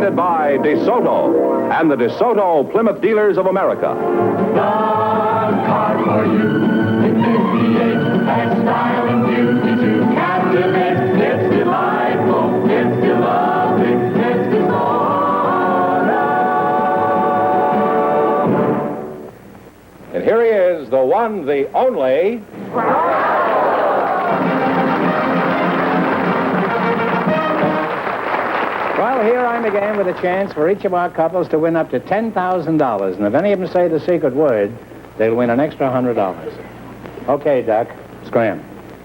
presented by DeSoto and the DeSoto Plymouth Dealers of America. The car for you. It's 58 has style and beauty to captivate. It's delightful. It's lovely. It's DeSoto. And here he is, the one, the only... Well, here I'm again with a chance for each of our couples to win up to $10,000. And if any of them say the secret word, they'll win an extra $100. Okay, Duck. Scram.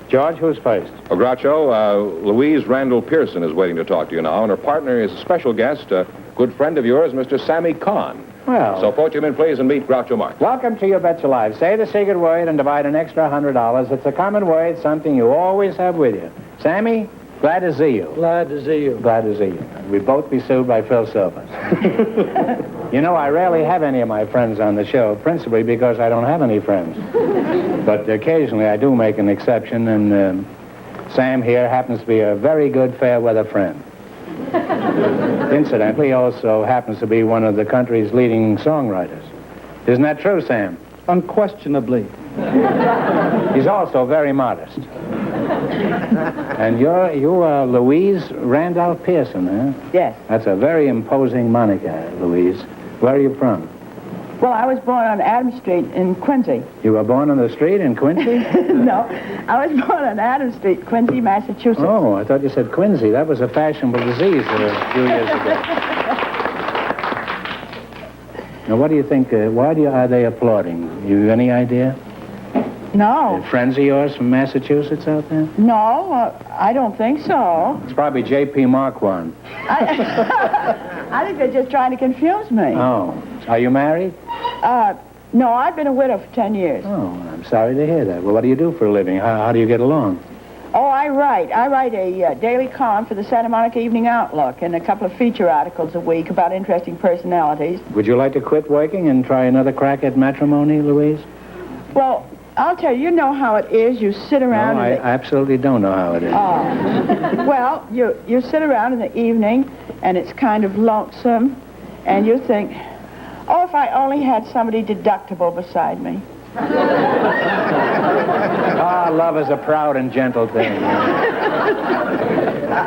George, who's first? Oh, Groucho, Louise Randall Pearson is waiting to talk to you now, and her partner is a special guest, a good friend of yours, Mr. Sammy Kahn. Well... So approach him in, please, and meet Groucho Marx. Welcome to You Bet Your Life. Say the secret word and divide an extra $100. It's a common word, something you always have with you. Sammy, glad to see you. Glad to see you. Glad to see you. We'd both be sued by Phil Silvers. You know, I rarely have any of my friends on the show, principally because I don't have any friends. But occasionally I do make an exception, and Sam here happens to be a very good fair-weather friend. Incidentally, he also happens to be one of the country's leading songwriters. Isn't that true, Sam? Unquestionably. He's also very modest. And you are Louise Randolph Pearson, huh? Yes. That's a very imposing moniker, Louise. Where are you from? Well, I was born on Adams Street in Quincy. You were born on the street in Quincy? No, I was born on Adams Street, Quincy, Massachusetts. Oh, I thought you said Quincy. That was a fashionable disease a few years ago. Now, what do you think? Why are they applauding? You any idea? No. Friends of yours from Massachusetts out there? No, I don't think so. It's probably J.P. Marquand. I think they're just trying to confuse me. Oh. Are you married? No, I've been a widow for 10 years. Oh, I'm sorry to hear that. Well, what do you do for a living? How do you get along? Oh, I write. I write a daily column for the Santa Monica Evening Outlook and a couple of feature articles a week about interesting personalities. Would you like to quit working and try another crack at matrimony, Louise? Well, I'll tell you, you know how it is. You sit around... No, I absolutely don't know how it is. Oh. Well, you sit around in the evening, and it's kind of lonesome, and you think, oh, if I only had somebody deductible beside me. Ah, love is a proud and gentle thing.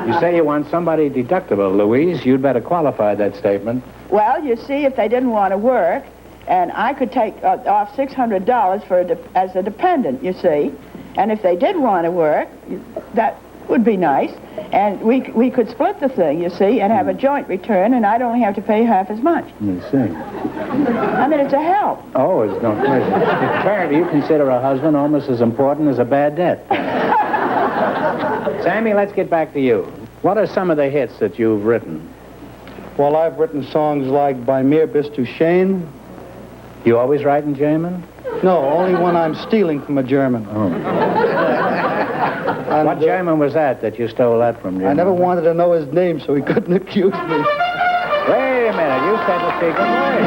You say you want somebody deductible, Louise. You'd better qualify that statement. Well, you see, if they didn't want to work, and I could take off $600 as a dependent, you see, and if they did want to work, that would be nice, and we could split the thing, you see, and have a joint return, and I'd only have to pay half as much. You see. I mean, it's a help. Oh, it's no question. Apparently, you consider a husband almost as important as a bad debt. Sammy, let's get back to you. What are some of the hits that you've written? Well, I've written songs like By Mir bis du Schön. You always write in German? No, only when I'm stealing from a German. Oh. What German was that you stole that from? I never wanted to know his name so he couldn't accuse me. Wait a minute, you said the secret word.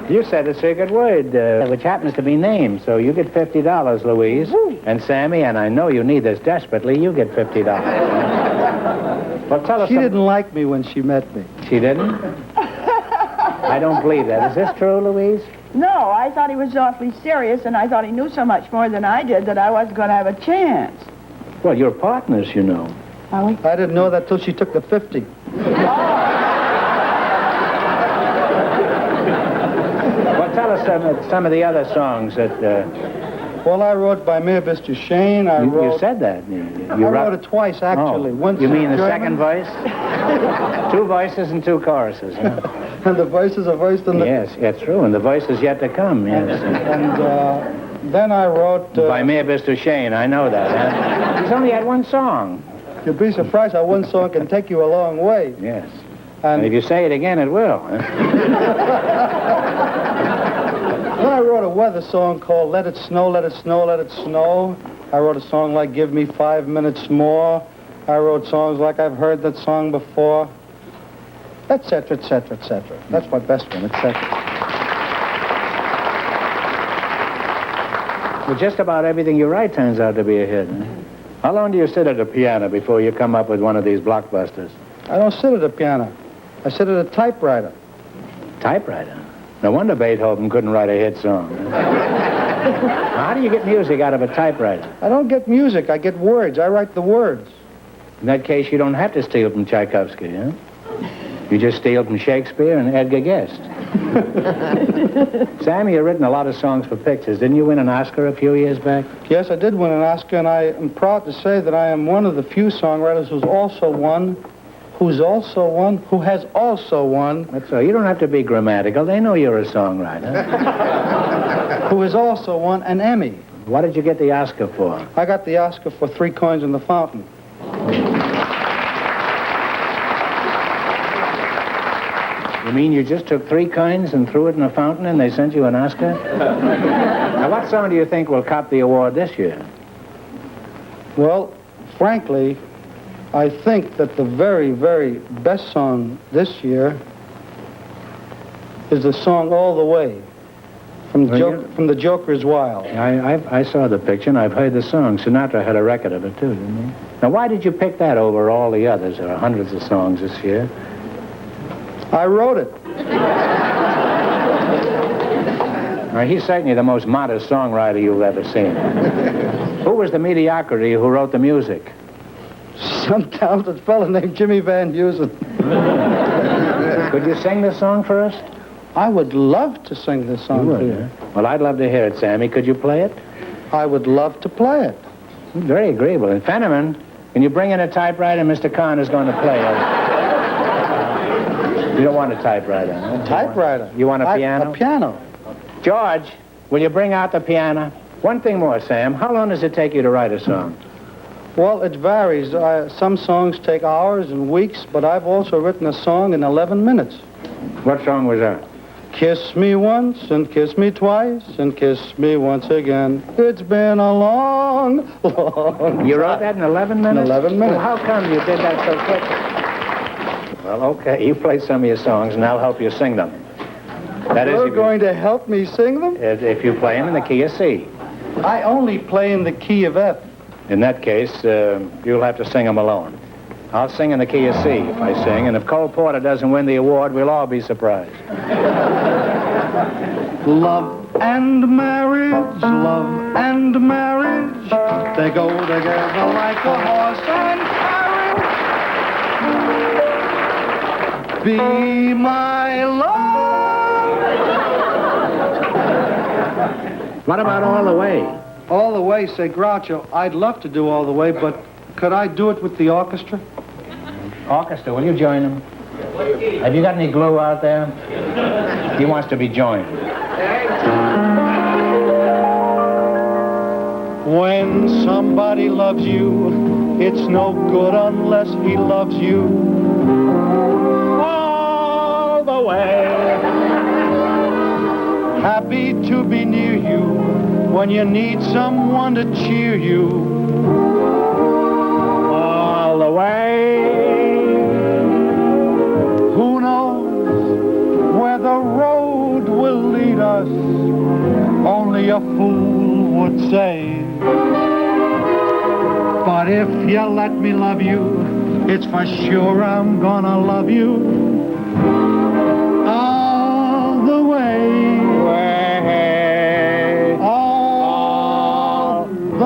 You said a secret word, which happens to be named, so you get $50, Louise. Woo. And Sammy, and I know you need this desperately, you get $50. Well, tell us. She didn't like me when she met me. She didn't? I don't believe that. Is this true, Louise? No, I thought he was awfully serious, and I thought he knew so much more than I did that I wasn't going to have a chance. Well, you're partners, you know. Are we? I didn't know that till she took the 50. Well, tell us some of the other songs that... Well, I wrote By Mir bis du Schön. You said that. I wrote it twice, actually. Oh, Once you mean the German. second voice? 2 voices and 2 choruses, huh? And the voices are voiced in the... Yes, that's true, and the voice is yet to come, yes. And then I wrote... By Mir bis du Schön, I know that, huh? He's only had one song. You'll be surprised how one song can take you a long way. Yes. And if you say it again, it will. Huh? Then I wrote a weather song called Let It Snow, Let It Snow, Let It Snow. I wrote a song like Give Me 5 Minutes More. I wrote songs like I've Heard That Song Before, etc., etc., etc. That's my best one, etc. Well, just about everything you write turns out to be a hit. Huh? How long do you sit at a piano before you come up with one of these blockbusters? I don't sit at a piano. I sit at a typewriter. Typewriter? No wonder Beethoven couldn't write a hit song. How do you get music out of a typewriter? I don't get music. I get words. I write the words. In that case, you don't have to steal from Tchaikovsky, huh? You just steal from Shakespeare and Edgar Guest. Sammy, you've written a lot of songs for pictures. Didn't you win an Oscar a few years back? Yes, I did win an Oscar, and I am proud to say that I am one of the few songwriters who has also won. That's all. You don't have to be grammatical. They know you're a songwriter. Who has also won an Emmy. What did you get the Oscar for? I got the Oscar for 3 Coins in the Fountain. You mean you just took 3 coins and threw it in a fountain and they sent you an Oscar? Now, what song do you think will cop the award this year? Well, frankly, I think that the very, very best song this year is the song All the Way from the Joker's Wild. I saw the picture and I've heard the song. Sinatra had a record of it, too, didn't he? Now, why did you pick that over all the others? There are hundreds of songs this year. I wrote it. Now, he's certainly the most modest songwriter you've ever seen. Who was the mediocrity who wrote the music? Some talented fellow named Jimmy Van Heusen. Could you sing this song for us? I would love to sing this song for you. Well, I'd love to hear it, Sammy. Could you play it? I would love to play it. Very agreeable. And Fenneman, can you bring in a typewriter? Mr. Kahn is going to play it. You don't want a typewriter. Huh? A typewriter. You want a piano? A piano. George, will you bring out the piano? One thing more, Sam. How long does it take you to write a song? Well, it varies. Some songs take hours and weeks, but I've also written a song in 11 minutes. What song was that? Kiss me once and kiss me twice and kiss me once again. It's been a long, long You wrote that in 11 minutes? In 11 minutes. Well, how come you did that so quick? Well, okay, you play some of your songs and I'll help you sing them. That is, You're going to help me sing them? if you play them in the key of C. I only play in the key of F. In that case, you'll have to sing them alone. I'll sing in the key of C if I sing, and if Cole Porter doesn't win the award, we'll all be surprised. Love and marriage, they go together like a horse and carriage. Be my love. What about All the Way? All the Way, say Groucho, I'd love to do All the Way, but could I do it with the orchestra? Orchestra, will you join them? Have you got any glue out there? He wants to be joined. When somebody loves you, it's no good unless he loves you all the way. Happy to be near you when you need someone to cheer you all the way. Who knows where the road will lead us? Only a fool would say. But if you let me love you, it's for sure I'm gonna love you all the way. All the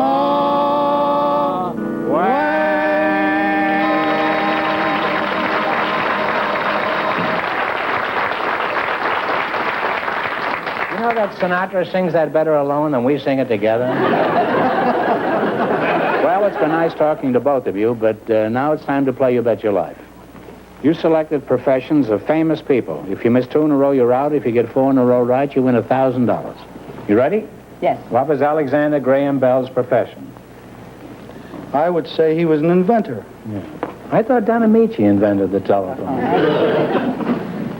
You know that Sinatra sings that better alone than we sing it together? Well, it's been nice talking to both of you, but now it's time to play You Bet Your Life. You selected professions of famous people. If you miss 2 in a row, you're out. If you get 4 in a row right, you win $1,000. You ready? Yes. What was Alexander Graham Bell's profession? I would say he was an inventor. I thought Don Amici invented the telephone.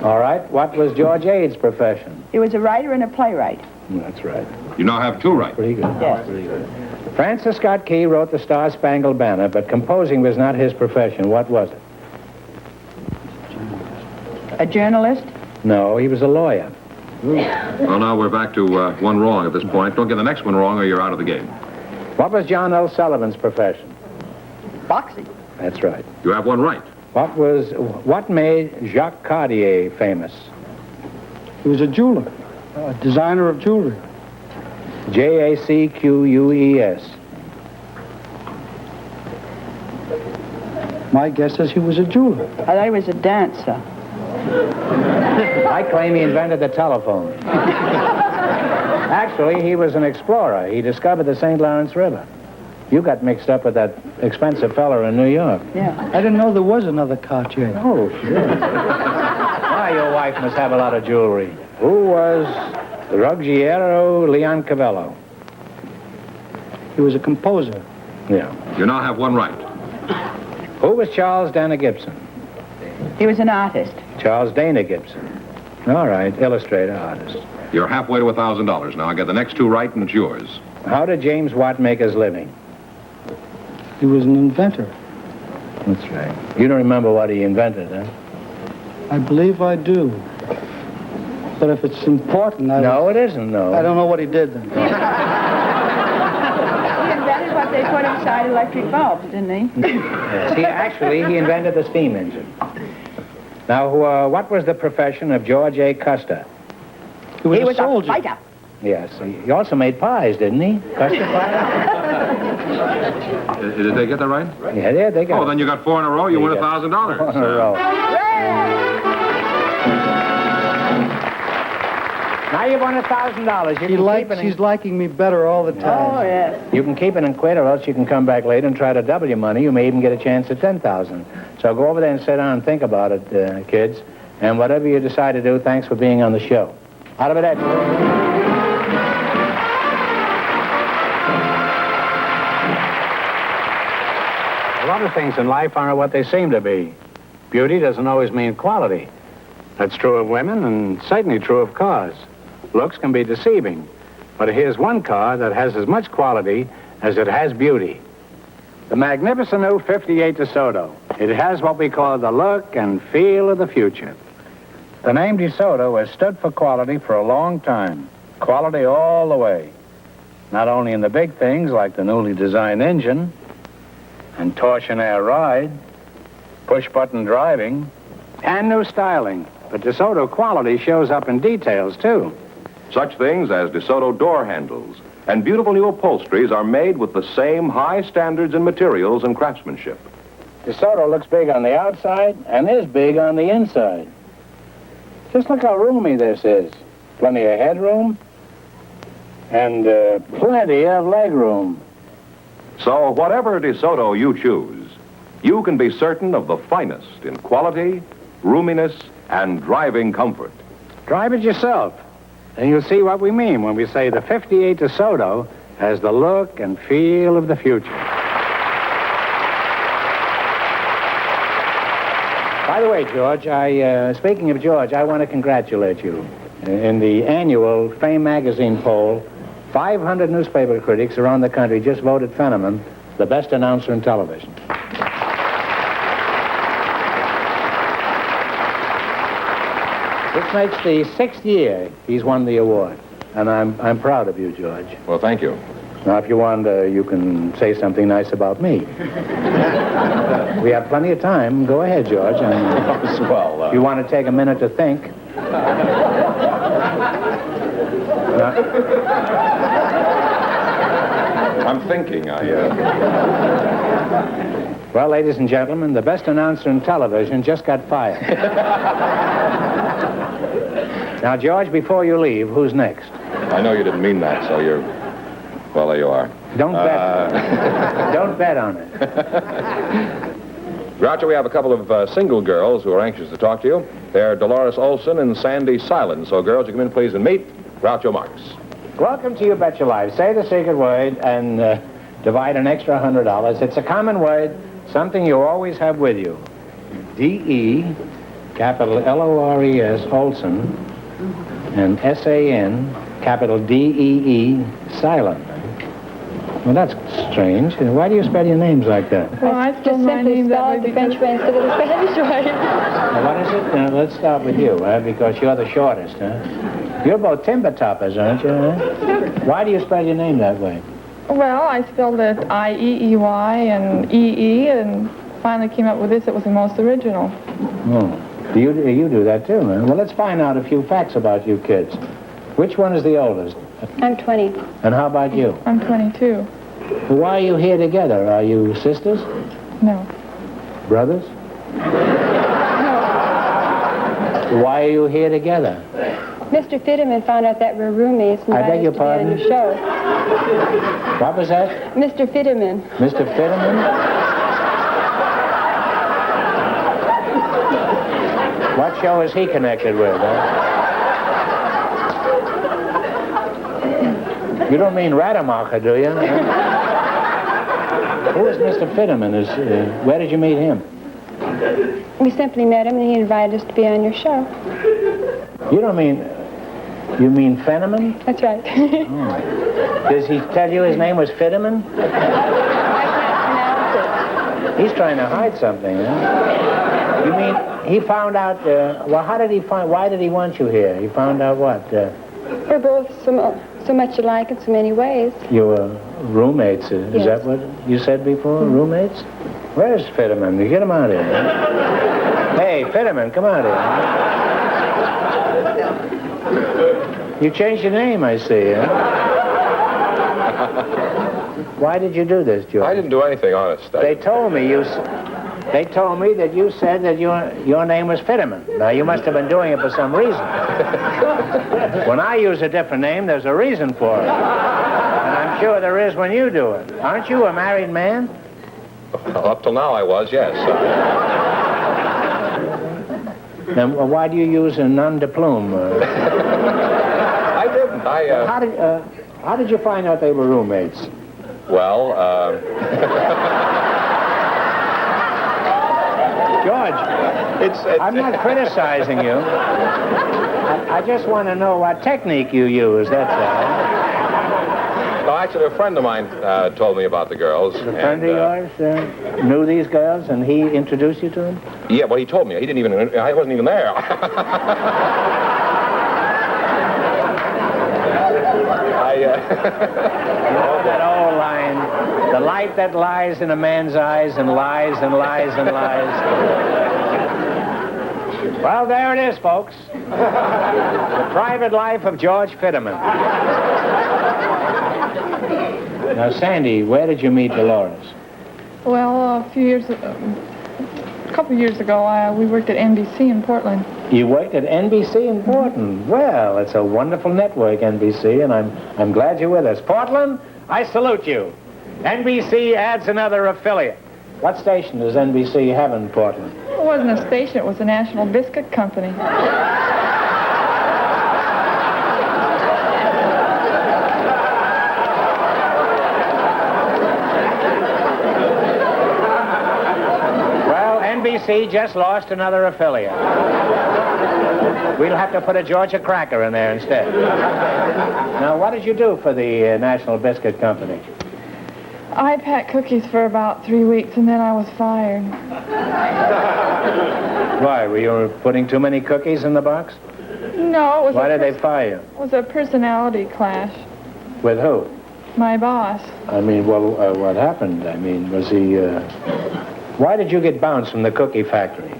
All right. What was George Ade's profession? He was a writer and a playwright. That's right. You now have 2 right. Pretty good. Yes. Pretty good. Francis Scott Key wrote the Star-Spangled Banner, but composing was not his profession. What was it? A journalist. No, he was a lawyer. Well, now we're back to 1 wrong at this point. Don't get the next one wrong or you're out of the game. What was John L. Sullivan's profession? boxy. That's right. You have one right. What made Jacques Cartier famous? He was a jeweler, a designer of jewelry. Jacques. My guess is he was a jeweler. I thought he was a dancer. I claim he invented the telephone. Actually, he was an explorer. He discovered the St. Lawrence River. You got mixed up with that expensive fella in New York. Yeah. I didn't know there was another Cartier. Oh, sure. Why, your wife must have a lot of jewelry. Who was Ruggiero Leoncavallo? He was a composer. Yeah. You now have one right. Who was Charles Dana Gibson? He was an artist. Charles Dana Gibson. All right, illustrator, artist. You're halfway to $1,000 now. I get the next two right, and it's yours. How did James Watt make his living? He was an inventor. That's right. You don't remember what he invented, huh? I believe I do. But if it's important, No, it isn't, no. I don't know what he did then. He invented what they put inside electric bulbs, didn't he? Yes, he invented the steam engine. Now, what was the profession of George A. Custer? He was He a was a soldier. fighter. Yes, he also made pies, didn't he? Custer pie? Did they get that right? Yeah, they got Oh, then you got four in a row. You win $1,000. four in a row. Now you've won $1,000. He's liking me better all the time. Oh, yes. You can keep it and quit, or else you can come back later and try to double your money. You may even get a chance at $10,000. So go over there and sit down and think about it, kids. And whatever you decide to do, thanks for being on the show. Out of it, Ed. A lot of things in life aren't what they seem to be. Beauty doesn't always mean quality. That's true of women and certainly true of cars. Looks can be deceiving, but here's one car that has as much quality as it has beauty. The magnificent new 58 DeSoto. It has what we call the look and feel of the future. The name DeSoto has stood for quality for a long time. Quality all the way. Not only in the big things like the newly designed engine and torsion air ride, push-button driving, and new styling. But DeSoto quality shows up in details, too. Such things as DeSoto door handles and beautiful new upholsteries are made with the same high standards in materials and craftsmanship. DeSoto looks big on the outside and is big on the inside. Just look how roomy this is. Plenty of headroom and plenty of legroom. So whatever DeSoto you choose, you can be certain of the finest in quality, roominess, and driving comfort. Drive it yourself, and you'll see what we mean when we say the 58 DeSoto has the look and feel of the future. By the way, George, speaking of George, I want to congratulate you. In the annual Fame magazine poll, 500 newspaper critics around the country just voted Fenneman the best announcer in television. This makes the 6th year he's won the award, and I'm proud of you, George. Well, thank you. Now, if you want, you can say something nice about me. We have plenty of time. Go ahead, George. If you want to take a minute to think. I'm thinking. Well, ladies and gentlemen, the best announcer in television just got fired. Now, George, before you leave, who's next? I know you didn't mean that, so you're... Well, there you are. Don't bet. Don't bet on it. Groucho, we have a couple of single girls who are anxious to talk to you. They're Dolores Olson and Sandy Silence. So, girls, you come in, please, and meet Groucho Marx. Welcome to You Bet Your Life. Say the secret word and divide an extra $100. It's a common word, something you always have with you. D-E, capital L-O-R-E-S, Olson, and S-A-N, capital D-E-E, Silent. Well, that's strange. Why do you spell your names like that? Well, I spelled my name that way the French way instead of the Spanish way. Now, what is it? Let's start with you, because you're the shortest, huh? You're both timber toppers, aren't you? Huh? Why do you spell your name that way? Well, I spelled it I-E-E-Y and E-E, and finally came up with this. It was the most original. Oh. You do that too, man. Well, let's find out a few facts about you kids. Which one is the oldest? I'm 20. And how about you? I'm 22. Why are you here together? Are you sisters? No. Brothers? Why are you here together? Mr. Fitterman found out that we're roommates and I beg your invited us to be on your show. What was that? Mr. Fitterman. Mr. Fitterman? What show is he connected with, huh? You don't mean Rademacher, do you? Who is Mr. Fitterman? Where did you meet him? We simply met him and he invited us to be on your show. You don't mean... You mean Fenneman? That's right. Does he tell you his name was Fitterman? I can't pronounce it. He's trying to hide something, huh? You mean he found out... well, how did he find... Why did he want you here? He found out what? We're both so much alike in so many ways. You were roommates. Is Yes. that what you said before? Roommates? Where's Fitterman? Get him out here. Hey, Fitterman, come out here. You changed your name, I see, huh? Why did you do this, George? I didn't do anything, honest. They told me They told me that you said that your name was Fitterman. Now, you must have been doing it for some reason. When I use a different name, there's a reason for it. And I'm sure there is when you do it. Aren't you a married man? Well, up till now I was, yes. Then why do you use a nom de plume? I didn't. How did you find out they were roommates? Well, George, I'm not criticizing you. I just want to know what technique you use, that's all. well, actually, a friend of mine told me about the girls. A friend of yours knew these girls, and he introduced you to them? Yeah, well, he told me. I wasn't even there. You know that old line, the light that lies in a man's eyes and lies and lies and lies. Well, there it is, folks. The private life of George Fitterman. Now, Sandy, where did you meet Dolores? Well, a couple years ago, we worked at NBC in Portland. You worked at NBC in Portland. Well, it's a wonderful network, NBC, and I'm glad you're with us. Portland, I salute you. NBC adds another affiliate. What station does NBC have in Portland? It wasn't a station, it was the National Biscuit Company. Well, NBC just lost another affiliate. We'll have to put a Georgia Cracker in there instead. Now, what did you do for the National Biscuit Company? I packed cookies for about 3 weeks, and then I was fired. Why, were you putting too many cookies in the box? No, it was Why did they fire you? It was a personality clash. With who? My boss. I mean, well, what happened? I mean, was he... Why did you get bounced from the cookie factory?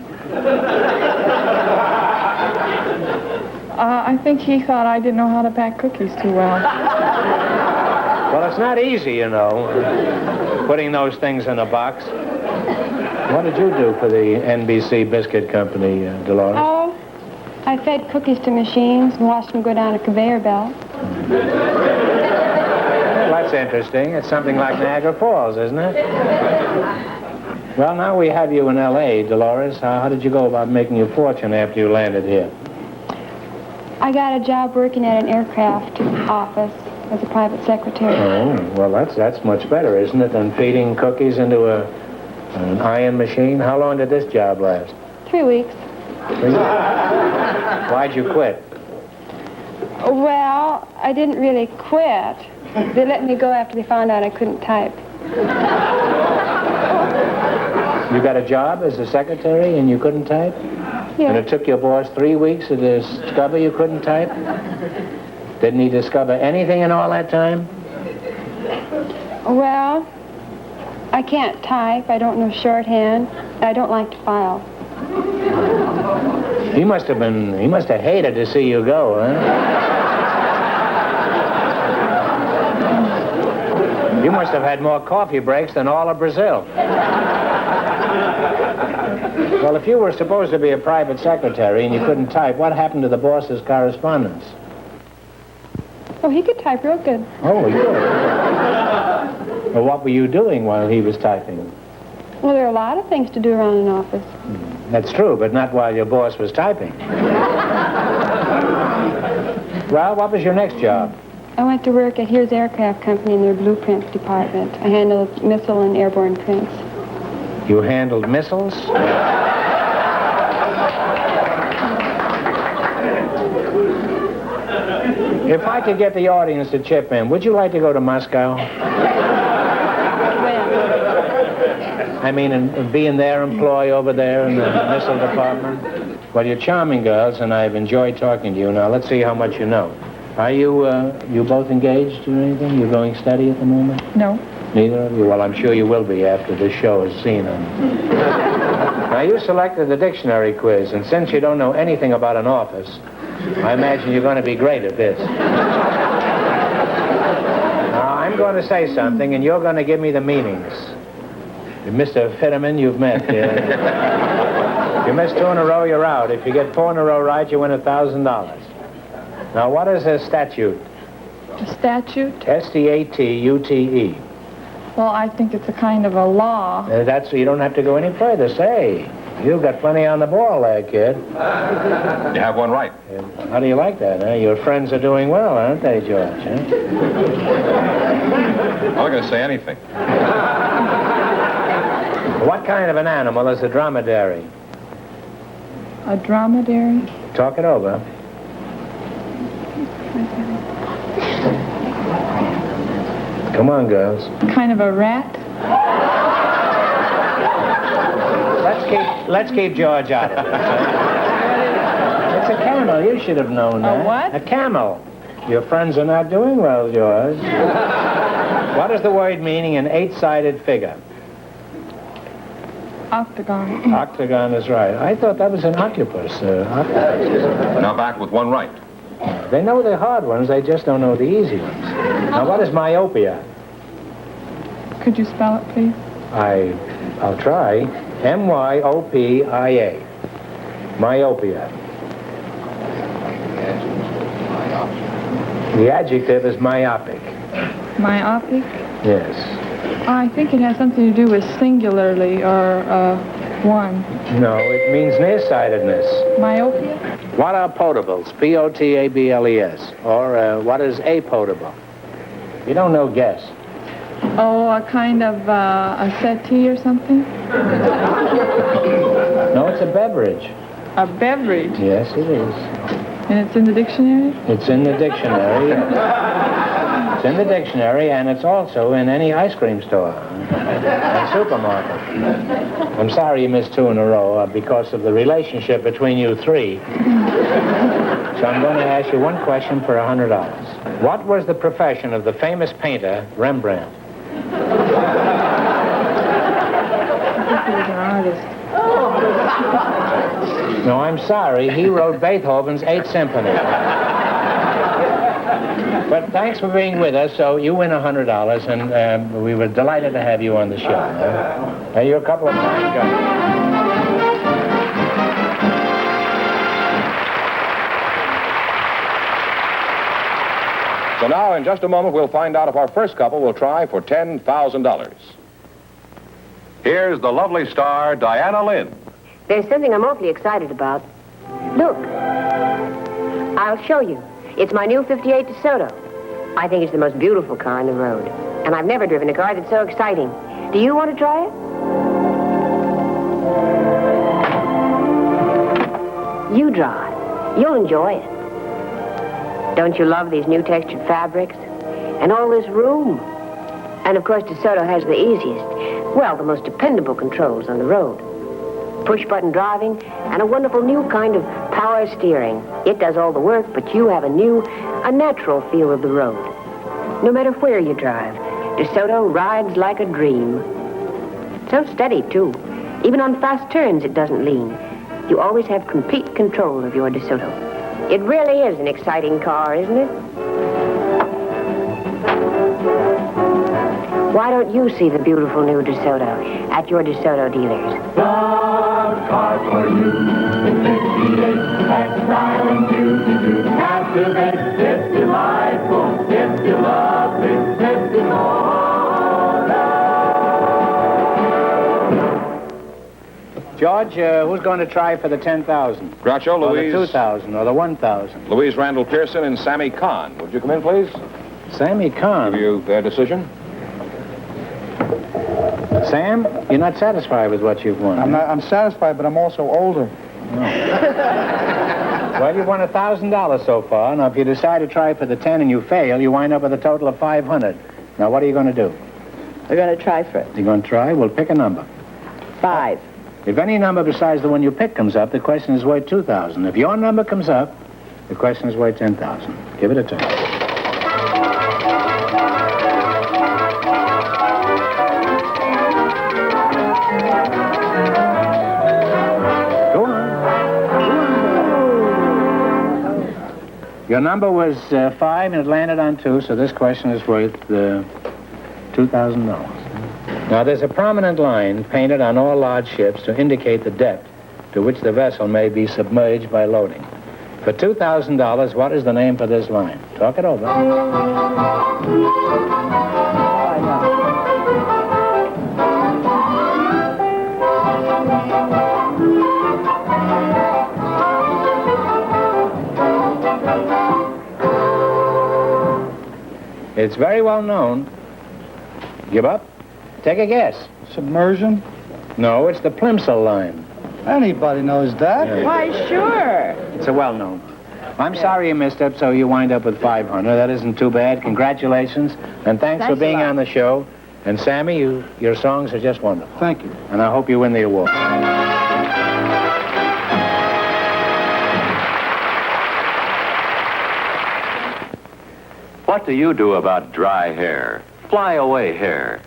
I think he thought I didn't know how to pack cookies too well. Well, it's not easy, you know, putting those things in a box. What did you do for the NBC Biscuit Company, Dolores? Oh, I fed cookies to machines and watched them go down a conveyor belt. Well, that's interesting. It's something like Niagara Falls, isn't it? Well, now we have you in L.A., Dolores. How did you go about making your fortune after you landed here? I got a job working at an aircraft office as a private secretary. Oh, well, that's much better, isn't it, than feeding cookies into an iron machine? How long did this job last? 3 weeks. Why'd you quit? Well, I didn't really quit. They let me go after they found out I couldn't type. You got a job as a secretary and you couldn't type? Yeah. And it took your boss 3 weeks to discover you couldn't type? Didn't he discover anything in all that time? Well, I can't type. I don't know shorthand. I don't like to file. He must have hated to see you go, huh? You must have had more coffee breaks than all of Brazil. Well, if you were supposed to be a private secretary and you couldn't type, what happened to the boss's correspondence? Oh, he could type real good. Oh, he could. Well, what were you doing while he was typing? Well, there are a lot of things to do around an office. That's true, but not while your boss was typing. Well, what was your next job? I went to work at Here's Aircraft Company in their blueprints department. I handled missile and airborne prints. You handled missiles? If I could get the audience to chip in, would you like to go to Moscow? I mean, and be in their employ over there in the missile department? Well, you're charming girls, and I've enjoyed talking to you. Now, let's see how much you know. Are you both engaged or anything? You going steady at the moment? No. Neither of you? Well, I'm sure you will be after this show is seen on. Now, you selected the dictionary quiz, and since you don't know anything about an office, I imagine you're going to be great at this. Now, I'm going to say something, and you're going to give me the meanings. Mr. Fitterman, you've met. If you miss 2 in a row, you're out. If you get 4 in a row right, you win $1,000. Now, what is a statute? A statute? S-T-A-T-U-T-E. Well, I think it's a kind of a law. You don't have to go any further. Say, you've got plenty on the ball there, kid. You have one right. How do you like that, huh? Your friends are doing well, aren't they, George? Huh? I'm not going to say anything. What kind of an animal is a dromedary? A dromedary? Talk it over. Come on, girls. Kind of a rat? Let's keep George out of this. It's a camel. You should have known that. A what? A camel. Your friends are not doing well, George. What is the word meaning an 8-sided figure? Octagon. Octagon is right. I thought that was an octopus. Octopus. Now back with one right. They know the hard ones, they just don't know the easy ones. Now, what is myopia? Could you spell it, please? I'll try. M-Y-O-P-I-A. Myopia. The adjective is myopic. Myopic? Yes. I think it has something to do with singularly or one. No, it means nearsightedness. Myopia? What are potables? P-O-T-A-B-L-E-S. Or what is apotable? You don't know, guess. Oh, a kind of a settee or something? No, it's a beverage. A beverage? Yes, it is. And it's in the dictionary? It's in the dictionary. It's in the dictionary, and it's also in any ice cream store and supermarket. I'm sorry you missed 2 in a row because of the relationship between you three. So I'm going to ask you one question for $100. What was the profession of the famous painter, Rembrandt? I think he was an artist. No, I'm sorry. He wrote Beethoven's 8th Symphony. But thanks for being with us. So you win $100, and we were delighted to have you on the show. You're a couple of fine guys. So now, in just a moment, we'll find out if our first couple will try for $10,000. Here's the lovely star, Diana Lynn. There's something I'm awfully excited about. Look. I'll show you. It's my new 58 DeSoto. I think it's the most beautiful car on the road. And I've never driven a car that's so exciting. Do you want to try it? You drive. You'll enjoy it. Don't you love these new textured fabrics? And all this room? And of course, DeSoto has the easiest, well, the most dependable controls on the road. Push-button driving, and a wonderful new kind of power steering. It does all the work, but you have a natural feel of the road. No matter where you drive, DeSoto rides like a dream. So steady, too. Even on fast turns, it doesn't lean. You always have complete control of your DeSoto. It really is an exciting car, isn't it? Why don't you see the beautiful new DeSoto at your DeSoto dealers? The car for you in 58 has style and beauty to captivate. It's delightful, it's lovely, it's George, who's going to try for the 10,000? Groucho, Or Louise. the 2,000 or the 1,000? Louise Randall Pearson and Sammy Kahn. Would you come in, please? Sammy Kahn. Give you their decision. Sam, you're not satisfied with what you've won. I'm satisfied, but I'm also older. Well, you've won $1,000 so far. Now, if you decide to try for the 10 and you fail, you wind up with a total of 500. Now, what are you going to do? We're going to try for it. You're going to try? Well, pick a number. 5. If any number besides the one you pick comes up, the question is worth 2,000. If your number comes up, the question is worth 10,000. Give it a turn. Go on. Your number was 5 and it landed on 2, so this question is worth $2,000. Now, there's a prominent line painted on all large ships to indicate the depth to which the vessel may be submerged by loading. For $2,000, what is the name for this line? Talk it over. It's very well known. Give up? Take a guess. Submersion? No, it's the Plimsoll line. Anybody knows that. Yeah. Why, sure. It's a well-known. I'm sorry you missed up, so you wind up with 500. That isn't too bad. Congratulations, and thanks for Thanks a being lot. on the show. And Sammy, your songs are just wonderful. Thank you. And I hope you win the award. What do you do about dry hair? Fly away hair.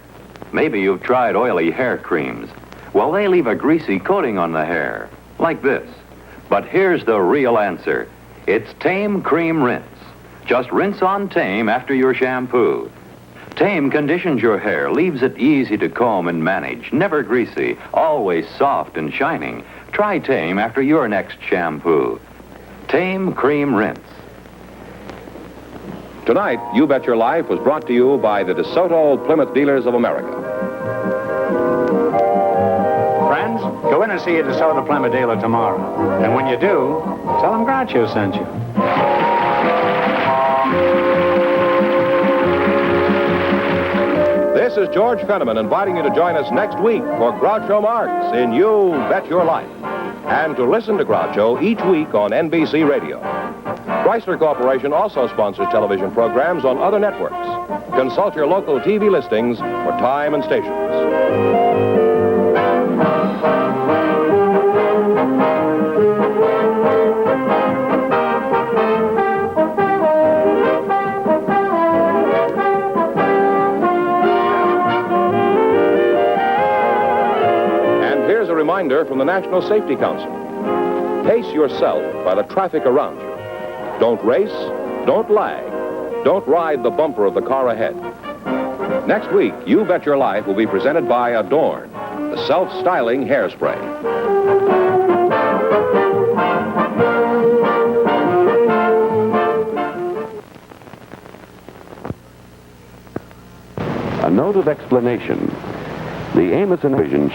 Maybe you've tried oily hair creams. Well, they leave a greasy coating on the hair, like this. But here's the real answer. It's Tame Cream Rinse. Just rinse on Tame after your shampoo. Tame conditions your hair, leaves it easy to comb and manage, never greasy, always soft and shining. Try Tame after your next shampoo. Tame Cream Rinse. Tonight, You Bet Your Life was brought to you by the DeSoto Plymouth Dealers of America. Friends, go in and see a DeSoto Plymouth dealer tomorrow. And when you do, tell them Groucho sent you. This is George Fenneman inviting you to join us next week for Groucho Marx in You Bet Your Life. And to listen to Groucho each week on NBC Radio. Chrysler Corporation also sponsors television programs on other networks. Consult your local TV listings for time and stations. And here's a reminder from the National Safety Council. Pace yourself by the traffic around you. Don't race, don't lag, don't ride the bumper of the car ahead. Next week, You Bet Your Life will be presented by Adorn, the self-styling hairspray. A note of explanation. The Amos and Vision